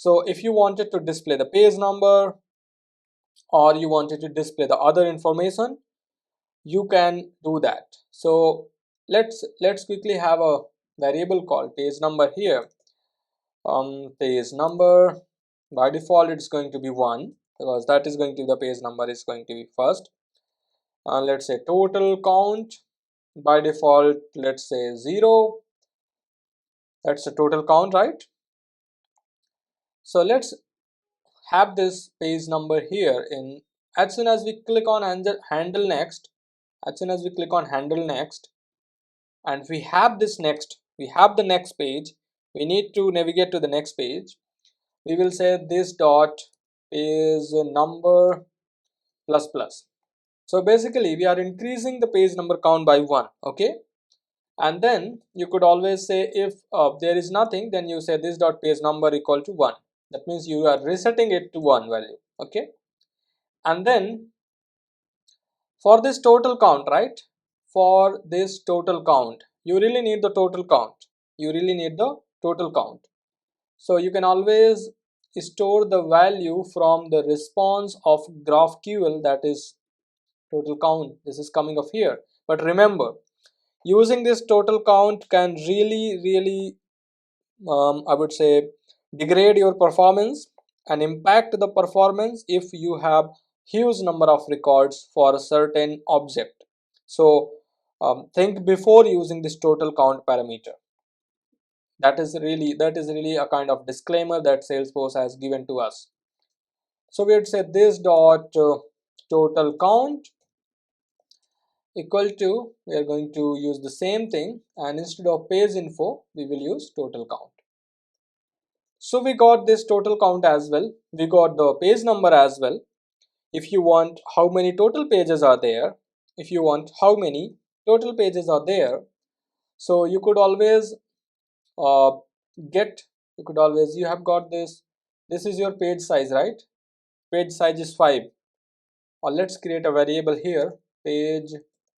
So if you wanted to display the page number or you wanted to display the other information, you can do that. So let's quickly have a variable called page number here. Page number, by default it's going to be 1 because that is going to be the page number is going to be first. Let's say total count, by default let's say 0. That's the total count, right? So let's have this page number here. In as soon as we click on handle next, as soon as we click on handle next, and we have this next, we have the next page, we need to navigate to the next page. We will say this dot page number plus plus. So basically we are increasing the page number count by 1. Okay, and then you could always say if there is nothing, then you say this dot page number equal to 1. That means you are resetting it to 1 value. Okay, and then for this total count, right, for this total count, you really need the total count. You really need the total count. So you can always store the value from the response of GraphQL, that is total count. This is coming up here. But remember, using this total count can really I would say degrade your performance and impact the performance if you have huge number of records for a certain object. So think before using this total count parameter. That is really a kind of disclaimer that Salesforce has given to us. So we would say this dot total count equal to, we are going to use the same thing, and instead of page info we will use total count. So we got this total count as well, we got the page number as well. If you want how many total pages are there, if you want how many total pages are there, so you could always uh, you have got this is your page size, right? Page size is 5, or let's create a variable here, page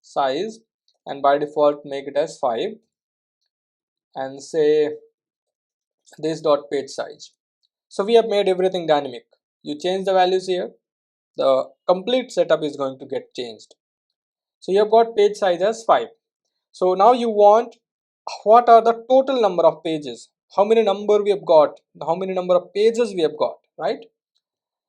size, and by default make it as 5 and say this dot page size. So we have made everything dynamic. You change the values here, the complete setup is going to get changed. So you have got page size as 5. So now you want what are the total number of pages, how many number we have got, how many number of pages we have got, right?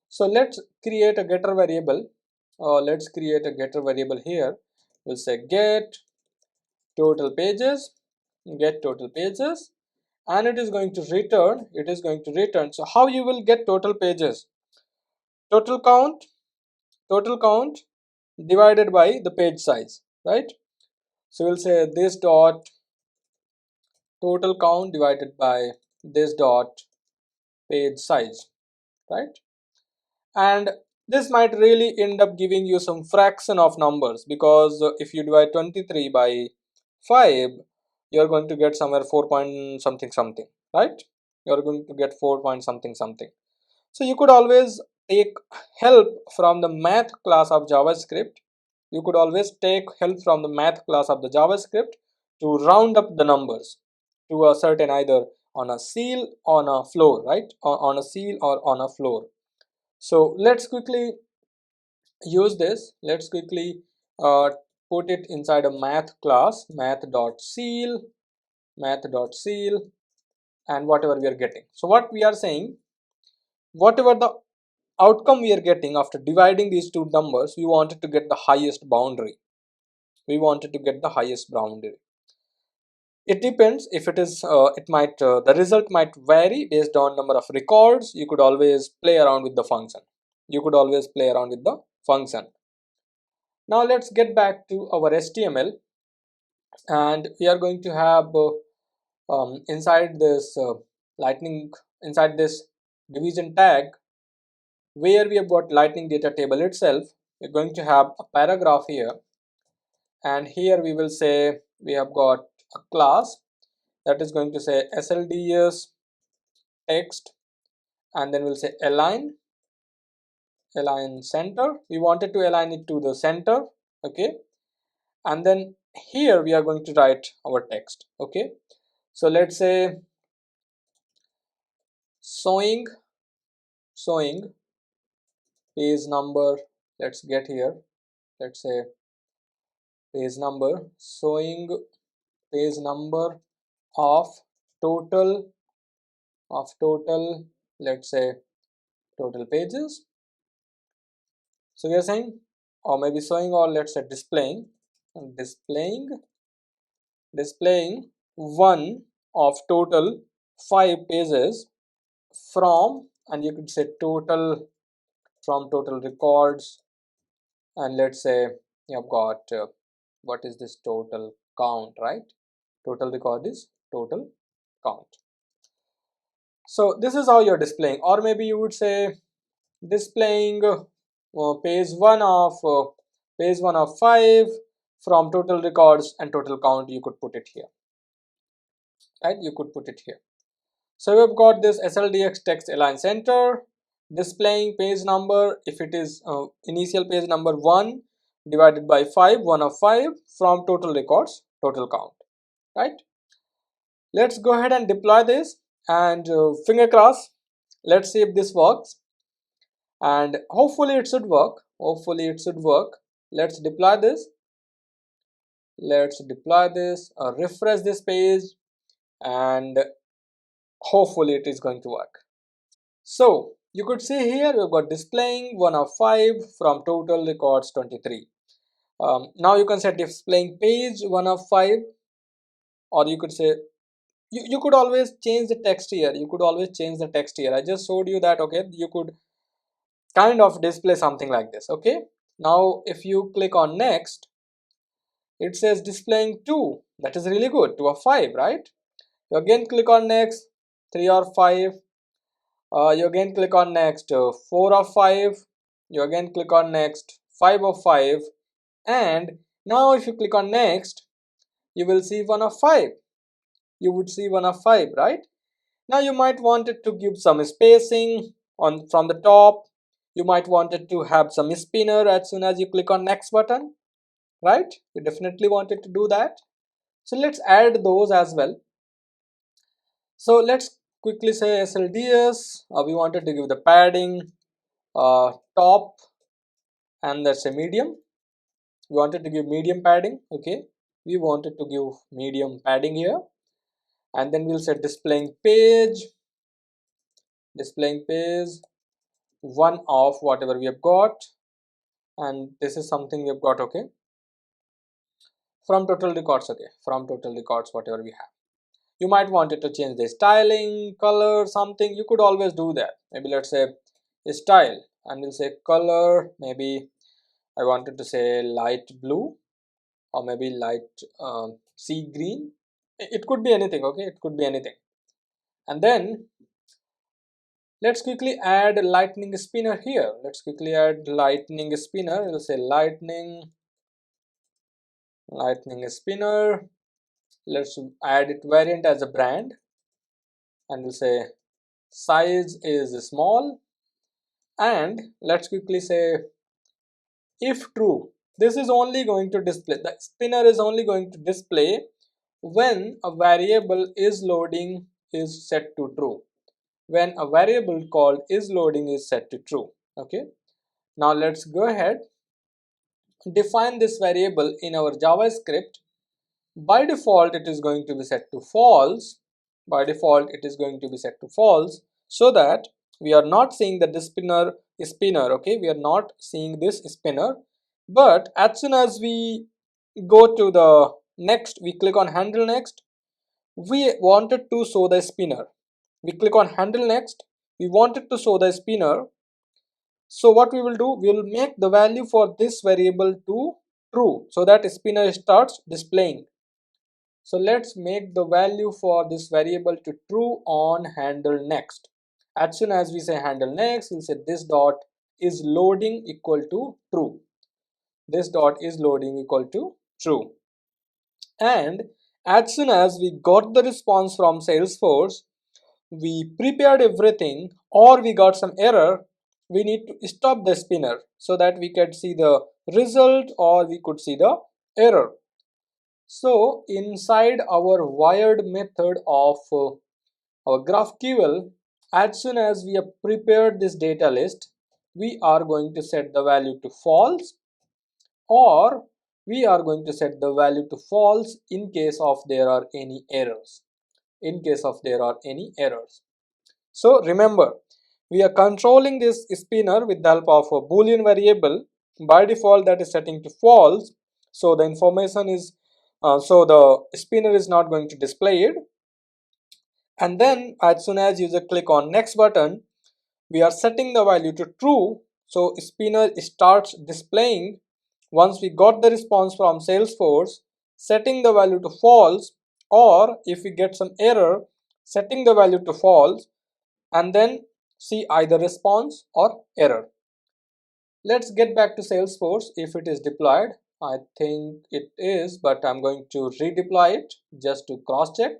So let's create a getter variable. Let's create a getter variable here. We'll say get total pages, and it is going to return. So how you will get total pages? Total count divided by the page size, right? So we'll say this dot total count divided by this dot page size, right? And this might really end up giving you some fraction of numbers, because if you divide 23 by 5, you're going to get somewhere 4 point something something, right? You're going to get 4 point something something. So you could always take help from the math class of JavaScript. You could always take help from the math class of the JavaScript to round up the numbers to a certain, either on a seal on a floor, right? On a seal or on a floor. So let's quickly use this. Let's quickly put it inside a math class, math.seal, and whatever we are getting. So what we are saying, whatever the outcome we are getting after dividing these two numbers, we wanted to get the highest boundary. It depends if it is the result might vary based on number of records. You could always play around with the function. Now let's get back to our HTML, and we are going to have inside this inside this division tag, where we have got lightning data table itself, we're going to have a paragraph here, and here we will say we have got a class that is going to say slds text, and then we'll say align center. We wanted to align it to the center. Okay, and then here we are going to write our text. Okay, so let's say showing showing page number. Let's get here. Let's say page number, showing page number of total let's say total pages. So we are saying, or maybe showing, or let's say displaying one of total 5 pages from, and you could say total, from total records, and let's say you've got what is this total count, right? Total record is total count. So this is how you're displaying, or maybe you would say displaying page one of 5 from total records and total count. You could put it here, right? You could put it here. So we've got this SLDX text align center displaying page number if it is initial page number 1 divided by 5, 1 of 5 from total records, total count, right? Let's go ahead and deploy this, and finger cross. Let's see if this works, and hopefully it should work. Let's deploy this. Refresh this page, and hopefully it is going to work. So you could see here we've got displaying 1 of 5 from total records 23. Now you can say displaying page 1 of 5, or you could say you could always change the text here. I just showed you that, okay, you could kind of display something like this. Okay, now if you click on next, it says displaying 2. That is really good. 2 of 5, right? You again click on next, 3 or 5. You again click on next, 4 of 5. You again click on next, 5 of 5. And now if you click on next, you will see 1 of 5. You would see 1 of 5, right? Now you might want it to give some spacing on from the top. You might want it to have some spinner as soon as you click on next button, right? You definitely wanted to do that. So let's add those as well. So let's quickly say SLDS. We wanted to give the padding top, and let's say medium. We wanted to give medium padding. Okay, we wanted to give medium padding here, and then we'll say displaying page 1 of whatever we have got, and this is something we have got. Okay, from total records. Okay, from total records, whatever we have. You might want it to change the styling, color, something. You could always do that. Maybe let's say style, and we'll say color. Maybe I wanted to say light blue, or maybe light sea green. It could be anything. Okay, it could be anything. And then let's quickly add lightning spinner here. We'll say lightning spinner. Let's add it variant as a brand, and we'll say size is small, and let's quickly say if true. This is only going to display, the spinner is only going to display when a variable is loading is set to true. When a variable called is loading is set to true. Okay, now let's go ahead, define this variable in our JavaScript. By default it is going to be set to false. So that we are not seeing that this spinner. Okay, we are not seeing this spinner, but as soon as we go to the next, we click on handle next, we wanted to show the spinner. We click on handle next, we wanted to show the spinner. So what we will do, we will make the value for this variable to true, so that spinner starts displaying. So let's make the value for this variable to true on handle next. As soon as we say handle next, we'll say this dot is loading equal to true. And as soon as we got the response from Salesforce, we prepared everything, or we got some error, we need to stop the spinner so that we could see the result, or we could see the error. So inside our wired method of our GraphQL, as soon as we have prepared this data list, we are going to set the value to false, or we are going to set the value to false in case of there are any errors. In case of there are any errors. So remember, we are controlling this spinner with the help of a boolean variable. By default, that is setting to false. So the information is, so the spinner is not going to display it. And then as soon as user click on next button, we are setting the value to true. So spinner starts displaying. Once we got the response from Salesforce, setting the value to false, or if we get some error, setting the value to false, and then see either response or error. Let's get back to Salesforce if it is deployed. I think it is, but I'm going to redeploy it just to cross check.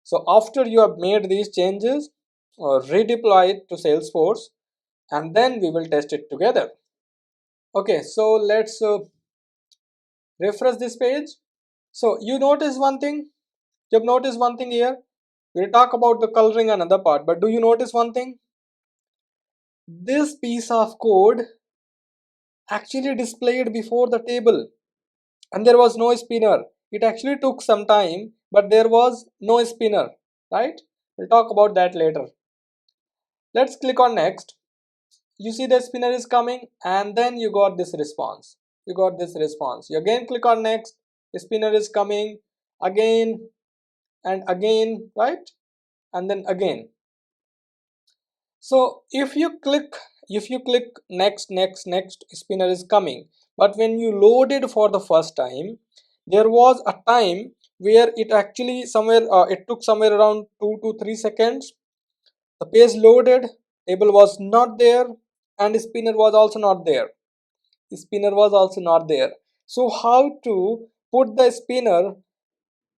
So after you have made these changes, redeploy it to Salesforce, and then we will test it together. Okay, so let's refresh this page. So you notice one thing. You've noticed one thing here. We'll talk about the coloring another part, but do you notice one thing? This piece of code actually displayed before the table, and there was no spinner. It actually took some time, but there was no spinner, right? We'll talk about that later. Let's click on next. You see the spinner is coming, and then you got this response. You got this response. You again click on next. The spinner is coming again and again, right? And then again. So if you click next, spinner is coming. But when you loaded for the first time, there was a time where it actually somewhere it took somewhere around 2 to 3 seconds. The page loaded, table was not there, and spinner was also not there. Spinner was also not there. So how to put the spinner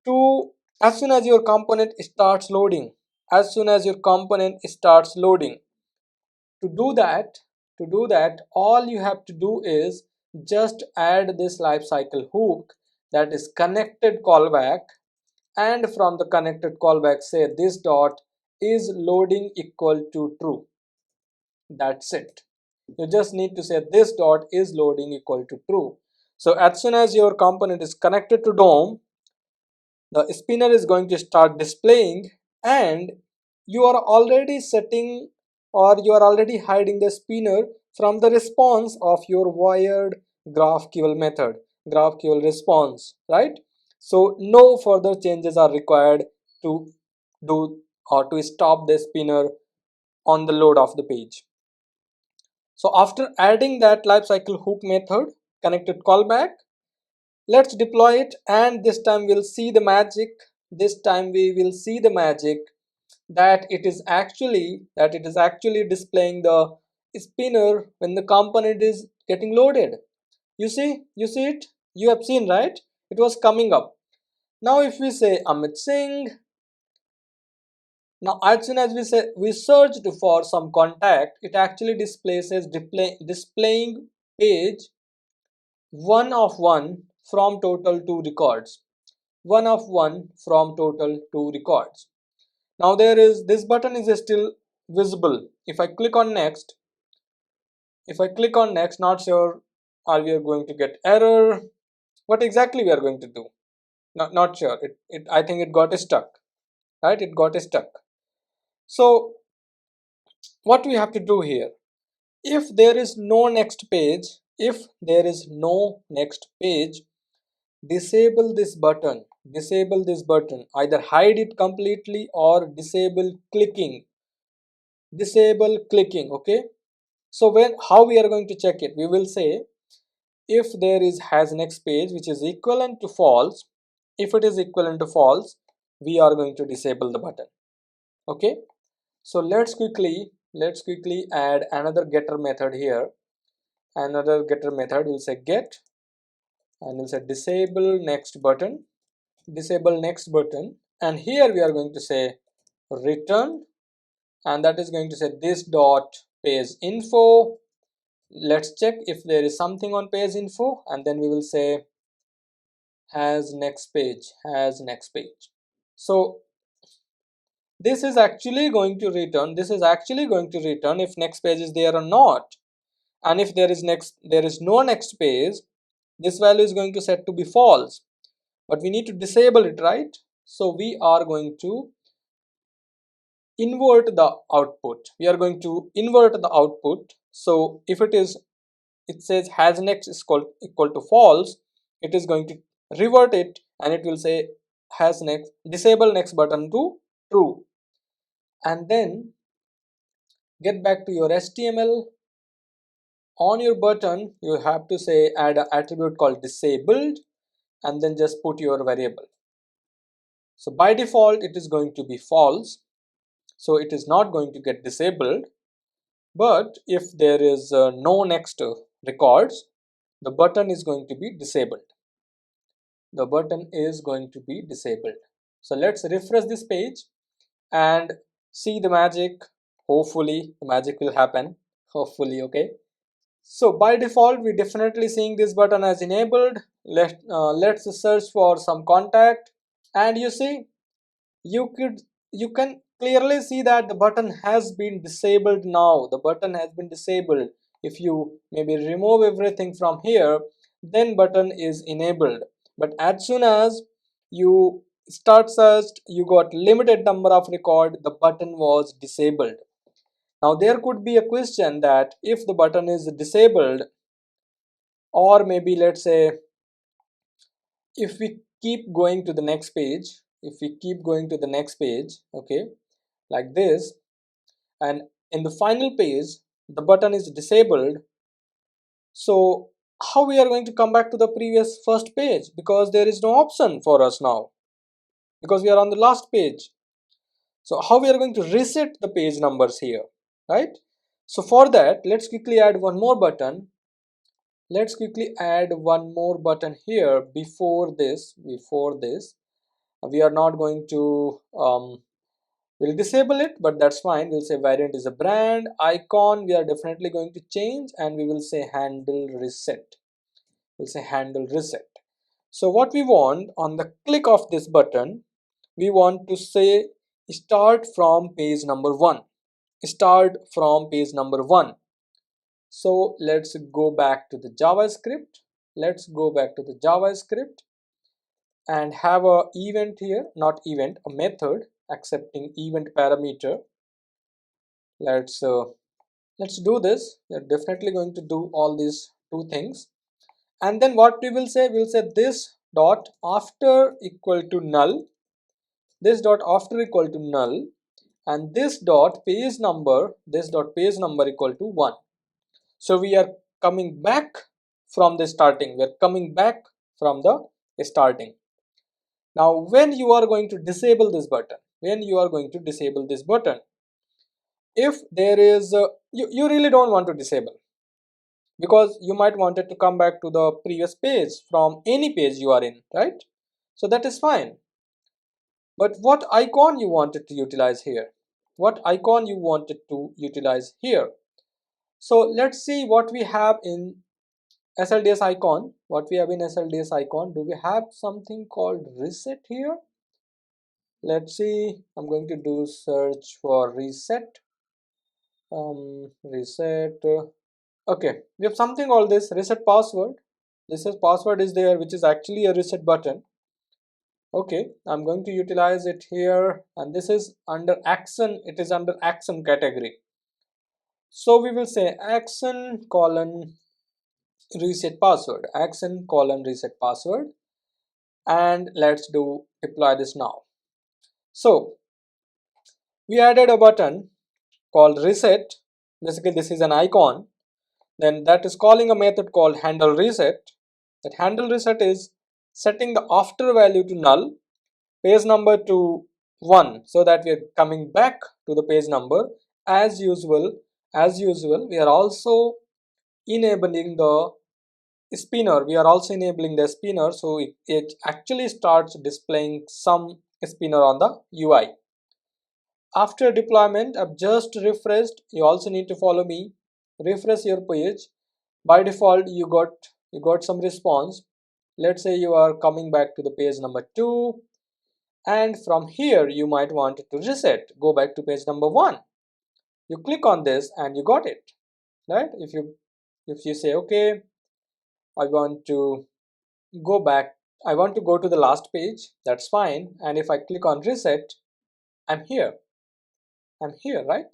to as soon as your component starts loading? As soon as your component starts loading. To do that, all you have to do is just add this lifecycle hook, that is connected callback, and from the connected callback say this dot is loading equal to true. That's it. You just need to say this dot is loading equal to true. So as soon as your component is connected to DOM, the spinner is going to start displaying, and you are already setting, or you are already hiding the spinner from the response of your wired GraphQL method, GraphQL response, right? So no further changes are required to do or to stop the spinner on the load of the page. So after adding that lifecycle hook method, connected callback, let's deploy it, and this time we'll see the magic. This time we will see the magic that it is actually displaying the spinner when the component is getting loaded. You see it, you have seen, right? It was coming up. Now if we say Amit Singh, now as soon as we searched for some contact, it actually displays as displaying page one of one from total two records. One of one from total two records. Now there is this button is still visible. If I click on next, not sure are we are going to get error. What exactly we are going to do? Not sure. I think it got stuck. Right? It got stuck. So what we have to do here? If there is no next page, disable this button. Either hide it completely or disable clicking. Okay, so when how we are going to check it? We will say if there is has next page which is equivalent to false. If it is equivalent to false, we are going to disable the button. Okay, so let's quickly add another getter method here. Another getter method will say get, and we'll say disable next button, and here we are going to say return, and that is going to say this dot page info. Let's check if there is something on page info, and then we will say has next page. So this is actually going to return if next page is there or not. And if there is no next page, this value is going to set to be false, but we need to disable it, right? So we are going to invert the output. So if it says has next is equal to false, it is going to revert it, and it will say has next, disable next button to true. And then get back to your HTML. On your button you have to say add an attribute called disabled, and then just put your variable. So by default it is going to be false, so it is not going to get disabled. But if there is no next records, the button is going to be disabled. So let's refresh this page and see the magic. Hopefully the magic will happen, hopefully. Okay, so by default we definitely seeing this button as enabled. Let's search for some contact, and you can clearly see that the button has been disabled. Now the button has been disabled. If you maybe remove everything from here, then button is enabled. But as soon as you start search, you got limited number of record, the button was disabled. Now there could be a question that if the button is disabled, or maybe let's say if we keep going to the next page, okay, like this, and in the final page the button is disabled, so how we are going to come back to the previous first page? Because there is no option for us now, because we are on the last page. So how we are going to reset the page numbers here, right? So for that, let's quickly add one more button. Here. Before this we are not going to we'll disable it, but that's fine. We'll say variant is a brand. Icon we are definitely going to change, and we will say handle reset. So what we want on the click of this button, we want to say start from page number 1. So let's go back to the JavaScript. And have a event here, not event, a method accepting event parameter. Let's do this. We're definitely going to do all these two things. And then what we'll say this dot after equal to null, and this dot page number equal to 1. So we are coming back from the starting. Now when you are going to disable this button, if there is you really don't want to disable, because you might want it to come back to the previous page from any page you are in, right? So that is fine. But what icon you wanted to utilize here? So let's see what we have in SLDS icon. Do we have something called reset here? Let's see. I'm going to do search for reset. Okay, we have something called this reset password. Password is there, which is actually a reset button. Okay, I'm going to utilize it here, and this is under action. It is under action category. So we will say action colon reset password, and let's deploy this now. So we added a button called reset. Basically this is an icon. Then that is calling a method called handle reset. That handle reset is setting the after value to null, page number to 1, so that we are coming back to the page number. As usual, we are also enabling the spinner. So it actually starts displaying some spinner on the UI. After deployment, I've just refreshed. You also need to follow me. Refresh your page. By default, you got some response. Let's say you are coming back to the page number 2, and from here you might want to reset, go back to page number 1. You click on this and you got it, right? If you say, okay, I want to go back, I want to go to the last page, that's fine. And if I click on reset, I'm here, right?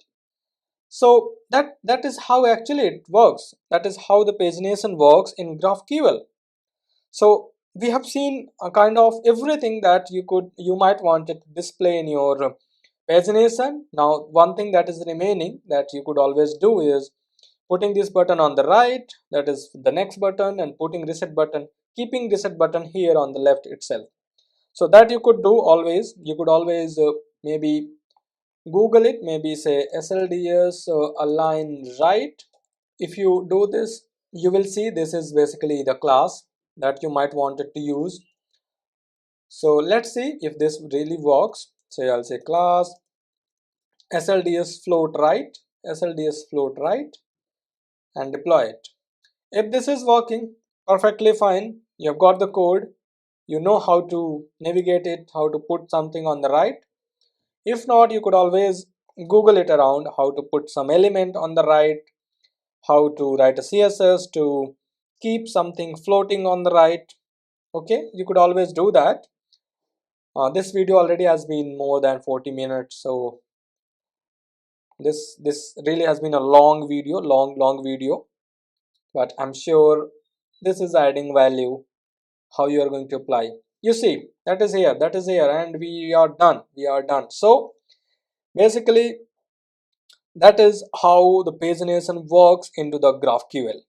So that is how actually it works. That is how the pagination works in GraphQL. So we have seen a kind of everything that you might want to display in your pagination. Now one thing that is remaining that you could always do is putting this button on the right, that is the next button, and putting reset button, keeping reset button here on the left itself. So that you could do always. You could always maybe Google it, maybe say SLDS align right. If you do this, you will see this is basically the class that you might wanted to use. So let's see if this really works. So I'll say class SLDS float right, SLDS float right, and deploy it. If this is working perfectly fine, you've got the code, you know how to navigate it, how to put something on the right. If not, you could always Google it around how to put some element on the right, how to write a CSS to keep something floating on the right. Okay, you could always do that. This video already has been more than 40 minutes, so this really has been a long video, long video, but I'm sure this is adding value how you are going to apply. You see, that is here, and we are done. So basically that is how the pagination works into the GraphQL.